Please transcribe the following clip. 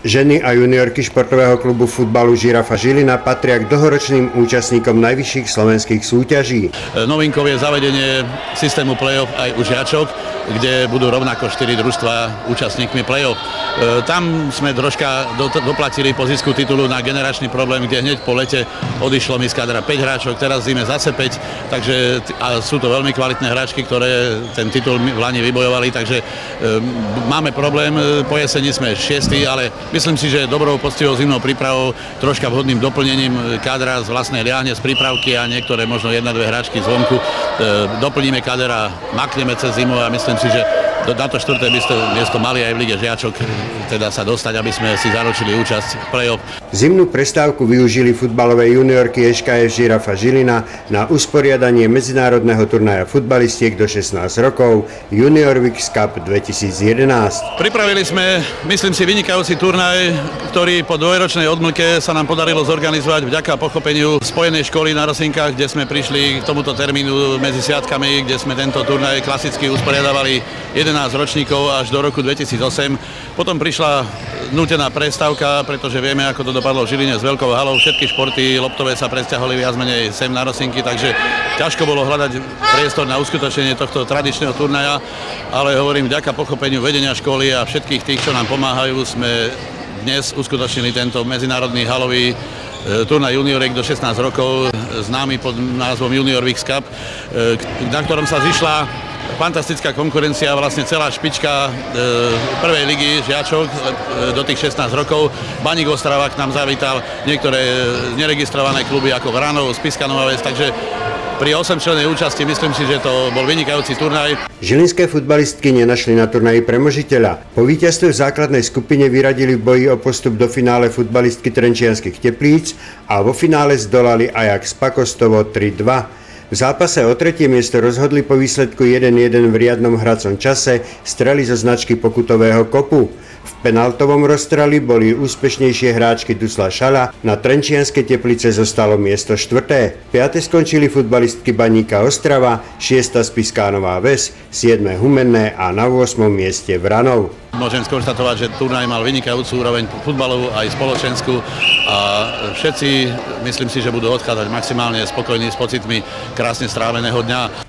Ženy a juniorky športového klubu futbalu Žirafa Žilina patria k dlhoročným účastníkom najvyšších slovenských súťaží. Novinkou je zavedenie systému play-off aj u žiačok, kde budú rovnako 4 družstvá účastníkmi play-off. Tam sme troška doplatili po zisku titulu na generačný problém, kde hneď po lete odišlo mi z kadra 5 hráčok, teraz zime zase 5, takže a sú to veľmi kvalitné hráčky, ktoré ten titul v lani vybojovali, takže máme problém, po jeseni sme 6, ale myslím si, že dobrou poctivou zimnou prípravou, troška vhodným doplnením kádra z vlastnej liahne, z prípravky a niektoré možno 1-2 hráčky zvonku. Doplníme káder a makneme cez zimu a myslím si, že na to 4. miesto mali aj v Lige žiačok teda sa dostať, aby sme si zaručili účasť v play-off. Zimnú prestávku využili futbalové juniorky ŠKF Žirafa Žilina na usporiadanie medzinárodného turnaja futbalistiek do 16 rokov Junior Wix Cup 2011. Pripravili sme, myslím si, vynikajúci turnaj, ktorý po dvojročnej odmlke sa nám podarilo zorganizovať vďaka pochopeniu Spojenej školy na Rosinkách, kde sme prišli k tomuto termínu medzi sviatkami, kde sme tento turnaj klasicky usporiadavali 11 ročníkov až do roku 2008. Potom prišla nútená prestávka, pretože vieme, ako to dopadlo v Žiline s veľkou halou. Všetky športy loptové sa presťahovali viac menej sem na Rosinky, takže ťažko bolo hľadať priestor na uskutočnenie tohto tradičného turnaja, ale hovorím, vďaka pochopeniu vedenia školy a všetkých tých, čo nám pomáhajú, sme dnes uskutočnili tento medzinárodný halový turnaj junioriek do 16 rokov, známy pod názvom Junior Wix Cup, na ktorom sa zišla fantastická konkurencia, vlastne celá špička prvej ligy žiačok do tých 16 rokov. Baník Ostrava k nám zavítal, niektoré neregistrované kluby ako Vranov, Spišská Nová Ves, takže pri 8-člennej účasti myslím si, že to bol vynikajúci turnaj. Žilinské futbalistky nenašli na turnaji premožiteľa. Po víťazstve v základnej skupine vyradili v boji o postup do finále futbalistky Trenčianskych Teplíc a vo finále zdolali Ajax Pakostovo 3-2. V zápase o 3. miesto rozhodli po výsledku 1-1 v riadnom hracom čase strely zo značky pokutového kopu. V penaltovom rozstreli boli úspešnejšie hráčky Dusla Šala, na Trenčianske Teplice zostalo miesto 4. 5. skončili futbalistky Baníka Ostrava, 6. Spišská Nová Ves, 7. Humenné a na 8. mieste Vranov. Môžem skonštatovať, že turnaj mal vynikajúcu úroveň futbalovú aj spoločenskú a všetci, myslím si, že budú odchádzať maximálne spokojní s pocitmi krásne stráveného dňa.